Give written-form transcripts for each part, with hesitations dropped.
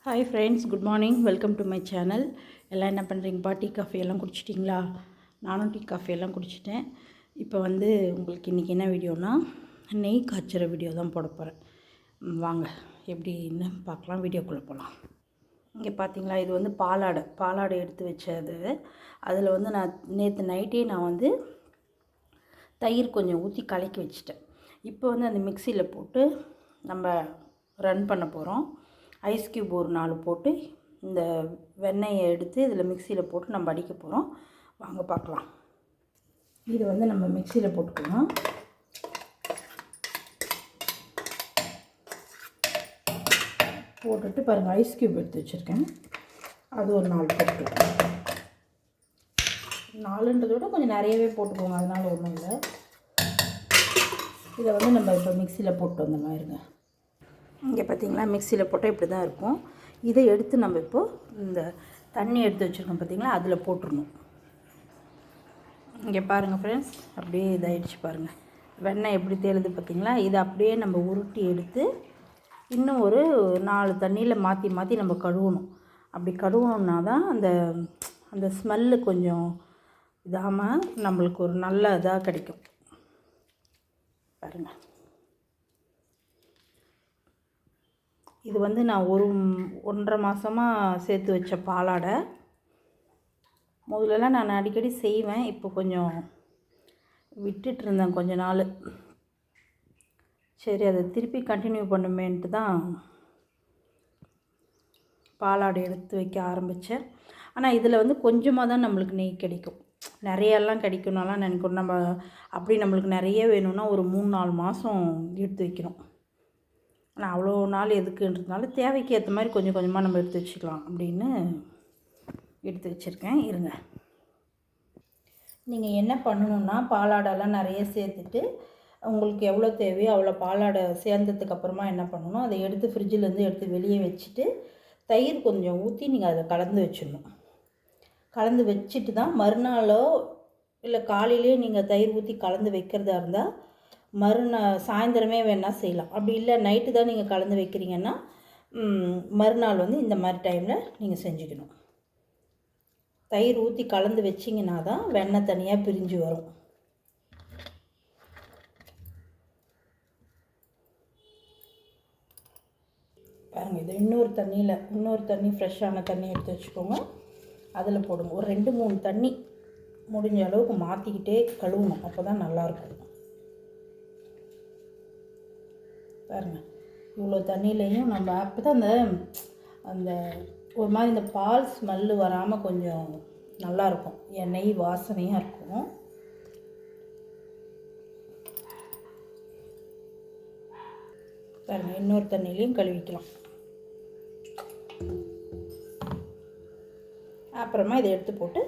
Hi friends, good morning. Welcome to my channel. எல்லாம் என்ன பண்ணுறீங்கப்பா? Tea coffee எல்லாம் குடிச்சிட்டிங்களா? நானும் டீ காஃபி எல்லாம் குடிச்சிட்டேன். இப்போ உங்களுக்கு இன்றைக்கி என்ன வீடியோனா, நெய் காய்ச்சிற வீடியோ தான் போட போகிறேன். வாங்க எப்படின்னு பார்க்கலாம், வீடியோக்குள்ளே போகலாம். இங்கே பார்த்தீங்களா, இது பாலாடை எடுத்து வச்சது. அதில் நான் நேற்று நைட்டே தயிர் கொஞ்சம் ஊற்றி கலக்கி வச்சுட்டேன். இப்போ அந்த மிக்சியில் போட்டு நம்ம ரன் பண்ண போகிறோம். ஐஸ் க்யூப் ஒரு 4 போட்டு இந்த வெண்ணெயை எடுத்து இதில் மிக்சியில் போட்டு நம்ம அடிக்க போகிறோம். வாங்க பார்க்கலாம். இது நம்ம மிக்சியில் போட்டுக்கலாம். போட்டுட்டு பாருங்கள், ஐஸ் க்யூப் எடுத்து வச்சுருக்கேன். அது ஒரு 4 போட்டுக்கலாம். 4ன்றதை விட கொஞ்சம் நிறையவே போட்டுக்கோங்க, அதனால் ஒன்றும் இல்லை. இதை நம்ம இப்போ மிக்சியில் போட்டு வந்த மாதிரிங்க. இங்கே பார்த்தீங்களா, மிக்சியில் போட்டால் இப்படி தான் இருக்கும். இதை எடுத்து நம்ம இப்போது இந்த தண்ணி எடுத்து வச்சுருக்கோம் பார்த்தீங்களா, அதில் போட்டுடணும். இங்கே பாருங்கள் ஃப்ரெண்ட்ஸ், அப்படியே இதாகிடுச்சு பாருங்கள். வெண்ணெய் எப்படி தேழுது பார்த்தீங்களா. இதை அப்படியே நம்ம உருட்டி எடுத்து இன்னும் ஒரு 4 தண்ணியில் மாற்றி மாற்றி நம்ம கழுவணும். அப்படி கழுவணுன்னா தான் அந்த ஸ்மெல்லு கொஞ்சம் இதாமல் நம்மளுக்கு ஒரு நல்ல இதாக கிடைக்கும். பாருங்கள், இது நான் 1.5 மாதமாக சேர்த்து வச்ச பாலாடை. முதல்லலாம் நான் அடிக்கடி செய்வேன், இப்போ கொஞ்சம் விட்டுட்டுருந்தேன் கொஞ்ச நாள். சரி, அதை திருப்பி கண்டினியூ பண்ணுமேன்ட்டு தான் பாலாடை எடுத்து வைக்க ஆரம்பித்தேன். ஆனால் இதில் கொஞ்சமாக தான் நம்மளுக்கு நெய் கிடைக்கும். நிறையெல்லாம் கிடைக்கணும்லாம் நினைக்கணும். நம்ம அப்படி நம்மளுக்கு நிறைய வேணும்னா ஒரு 3-4 மாதம் எடுத்து வைக்கணும். ஆனால் அவ்வளோ நாள் எதுக்குன்றதுனால தேவைக்கு ஏற்ற மாதிரி கொஞ்சம் கொஞ்சமாக நம்ம எடுத்து வச்சுக்கலாம் அப்படின்னு எடுத்து வச்சுருக்கேன். இருங்க, நீங்கள் என்ன பண்ணணுன்னா, பாலாடெல்லாம் நிறைய சேர்த்துட்டு உங்களுக்கு எவ்வளோ தேவையோ அவ்வளோ பாலாடை சேர்ந்ததுக்கப்புறமா என்ன பண்ணணும், அதை எடுத்து ஃப்ரிட்ஜிலேருந்து எடுத்து வெளியே வச்சுட்டு தயிர் கொஞ்சம் ஊற்றி நீங்கள் அதில் கலந்து வச்சிடணும். கலந்து வச்சுட்டு தான் மறுநாளோ இல்லை காலையிலேயே நீங்கள் தயிர் ஊற்றி கலந்து வைக்கிறதா இருந்தால் சாயந்தரமே வேணால் செய்யலாம். அப்படி இல்லை நைட்டு தான் நீங்கள் கலந்து வைக்கிறீங்கன்னா மறுநாள் இந்த மாதிரி டைமில் நீங்கள் செஞ்சுக்கணும். தயிர் ஊற்றி கலந்து வச்சிங்கன்னா தான் வெண்ணெய் தனியாக பிரிஞ்சு வரும். பாருங்கள், இது இன்னொரு தண்ணி ஃப்ரெஷ்ஷான தண்ணி எடுத்து வச்சுக்கோங்க. அதில் போடுங்க. ஒரு 2-3 தண்ணி முடிஞ்ச அளவுக்கு மாற்றிக்கிட்டே கழுவணும், அப்போ தான் நல்லாயிருக்கும். பாருங்கள், இவ்வளோ தண்ணியிலையும் நம்ம அப்போ தான் அந்த ஒரு மாதிரி இந்த பால் ஸ்மெல்லு வராமல் கொஞ்சம் நல்லாயிருக்கும், நெய் வாசனையாக இருக்கும். பாருங்கள், இன்னொரு தண்ணியிலையும் கழுவிக்கலாம். அப்புறமா இதை எடுத்து போட்டு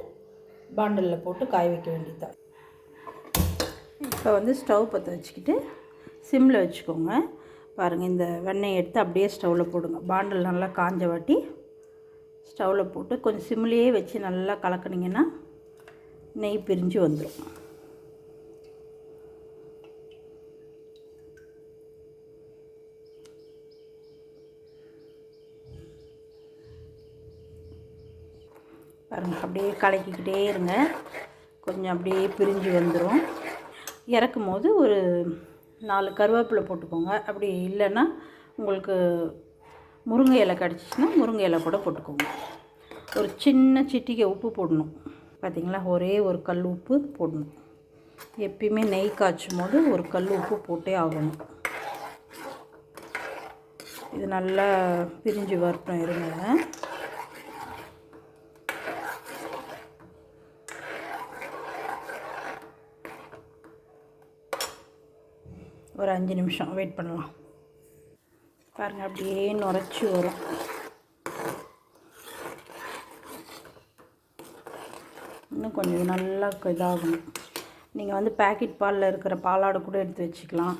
பாண்டலில் போட்டு காய வைக்க வேண்டியதுதான். இப்போ ஸ்டவ் பற்ற வச்சுக்கிட்டு சிம்மில் வச்சுக்கோங்க. பாருங்கள், இந்த வெண்ணெயை எடுத்து அப்படியே ஸ்டவ்வில் போடுங்க. பாண்டில் நல்லா காஞ்ச வாட்டி ஸ்டவ்வில் போட்டு கொஞ்சம் சிம்லேயே வச்சு நல்லா கலக்குனிங்கன்னா நெய் பிரிஞ்சு வந்துடும். பாருங்கள், அப்படியே கலக்கிக்கிட்டே இருங்க, கொஞ்சம் அப்படியே பிரிஞ்சு வந்துடும். இறக்கும் போது ஒரு 4 கருவேப்பிலை போட்டுக்கோங்க. அப்படி இல்லைன்னா உங்களுக்கு முருங்கை இலை கிடச்சிச்சின்னா முருங்கை இலை கூட போட்டுக்கோங்க. ஒரு சின்ன சிட்டிகை உப்பு போடணும். பார்த்திங்களா, ஒரே ஒரு கல் உப்பு போடணும். எப்பயுமே நெய் காய்ச்சும் போது ஒரு கல் உப்பு போட்டே ஆகணும். இது நல்லா பிரிஞ்சு வரட்டும். இருங்க, ஒரு 5 நிமிஷம் வெயிட் பண்ணலாம். பாருங்கள், அப்படியே நுரைச்சி வரும். இன்னும் கொஞ்சம் நல்லா இதாகணும். நீங்கள் பேக்கெட் பாலில் இருக்கிற பாலாடை கூட எடுத்து வச்சுக்கலாம்.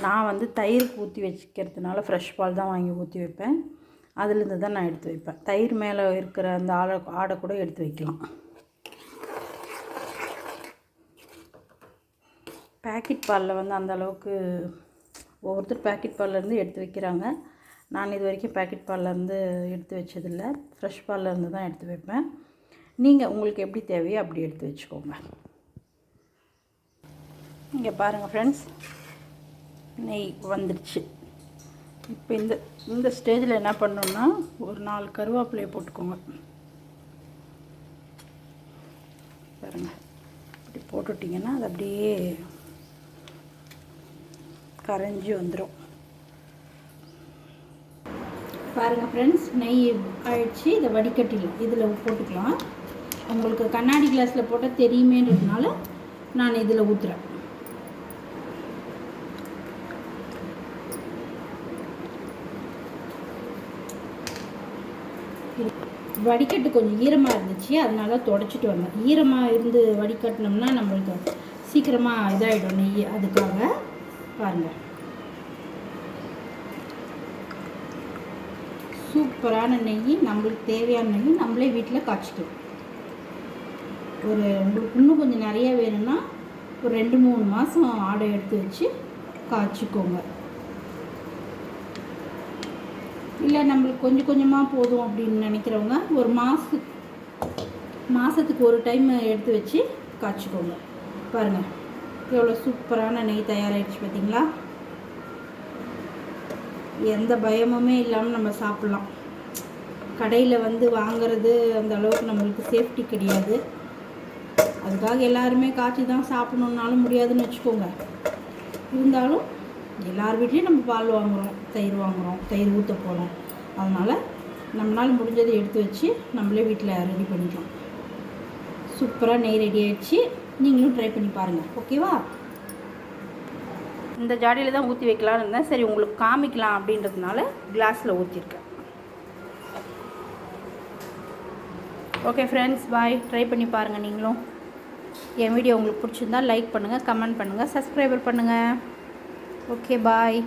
நான் தயிருக்கு ஊற்றி வச்சுக்கிறதுனால ஃப்ரெஷ் பால் தான் வாங்கி ஊற்றி வைப்பேன். அதுலேருந்து தான் நான் எடுத்து வைப்பேன். தயிர் மேலே இருக்கிற அந்த ஆடை கூட எடுத்து வைக்கலாம். பேக்கெட் பாலில் அந்த அளவுக்கு ஒவ்வொருத்தர் பேக்கெட் பால்லேருந்து எடுத்து வைக்கிறாங்க. நான் இது வரைக்கும் பேக்கெட் பால்லேருந்து எடுத்து வச்சதில்லை, ஃப்ரெஷ் பால்லேருந்து தான் எடுத்து வைப்பேன். நீங்கள் உங்களுக்கு எப்படி தேவையோ அப்படி எடுத்து வச்சுக்கோங்க. இங்கே பாருங்கள் ஃப்ரெண்ட்ஸ், நெய் வந்துடுச்சு. இப்போ இந்த ஸ்டேஜில் என்ன பண்ணணுன்னா ஒரு 4 கருவேப்பிலையை போட்டுக்கோங்க. பாருங்கள், இப்படி போட்டுட்டிங்கன்னா அது அப்படியே கரைஞ்சி வந்துடும். பாருங்கள் ஃப்ரெண்ட்ஸ், நெய் ஆயிடுச்சு. இதை வடிகட்டிடலாம், இதில் போட்டுக்கலாம். உங்களுக்கு கண்ணாடி கிளாஸில் போட்டால் தெரியுமேன்றதுனால நான் இதில் ஊற்றுறேன். வடிகட்டு கொஞ்சம் ஈரமாக இருந்துச்சு, அதனால தொடச்சிட்டு வந்தேன். ஈரமாக இருந்து வடிகட்டினோம்னா நம்மளுக்கு சீக்கிரமாக இதாகிடும் நெய், அதுக்காக. பாருங்கள், சூப்பரான நெய், நம்மளுக்கு தேவையான நெய் நம்மளே வீட்டில் காய்ச்சிக்கலாம். உங்களுக்கு இன்னும் கொஞ்சம் நிறைய வேணும்னா ஒரு 2-3 மாதம் ஆடை எடுத்து வச்சு காய்ச்சிக்கோங்க. இல்லை நம்மளுக்கு கொஞ்சம் கொஞ்சமாக போதும் அப்படின்னு நினைக்கிறவங்க ஒரு மாதத்துக்கு ஒரு டைம் எடுத்து வச்சு காய்ச்சிக்கோங்க. பாருங்கள், எவ்வளோ சூப்பரான நெய் தயாராகிடுச்சு பார்த்தீங்களா? எந்த பயமுமே இல்லாமல் நம்ம சாப்பிட்லாம். கடையில் வாங்குறது அந்த அளவுக்கு நம்மளுக்கு சேஃப்டி கிடையாது. அதுக்காக எல்லாருமே காய்ச்சி தான் சாப்பிட்ணுன்னாலும் முடியாதுன்னு வச்சுக்கோங்க. இருந்தாலும் எல்லார் வீட்லேயும் நம்ம பால் வாங்குகிறோம், தயிர் ஊற்ற போகிறோம். அதனால் நம்மளால் முடிஞ்சதை எடுத்து வச்சு நம்மளே வீட்டில் ரெடி பண்ணிக்கலாம். சூப்பராக நெய் ரெடி ஆகிடுச்சு. நீங்களும் ட்ரை பண்ணி பாருங்கள், ஓகேவா? இந்த ஜாடியில் தான் ஊற்றி வைக்கலான்னு இருந்தேன், சரி உங்களுக்கு காமிக்கலாம் அப்படின்றதுனால கிளாஸில் ஊற்றிருக்கேன். ஓகே ஃப்ரெண்ட்ஸ், பாய். ட்ரை பண்ணி பாருங்கள் நீங்களும். என் வீடியோ உங்களுக்கு பிடிச்சிருந்தால் லைக் பண்ணுங்கள், கமெண்ட் பண்ணுங்கள், சப்ஸ்கிரைபர் பண்ணுங்கள். ஓகே, பாய்.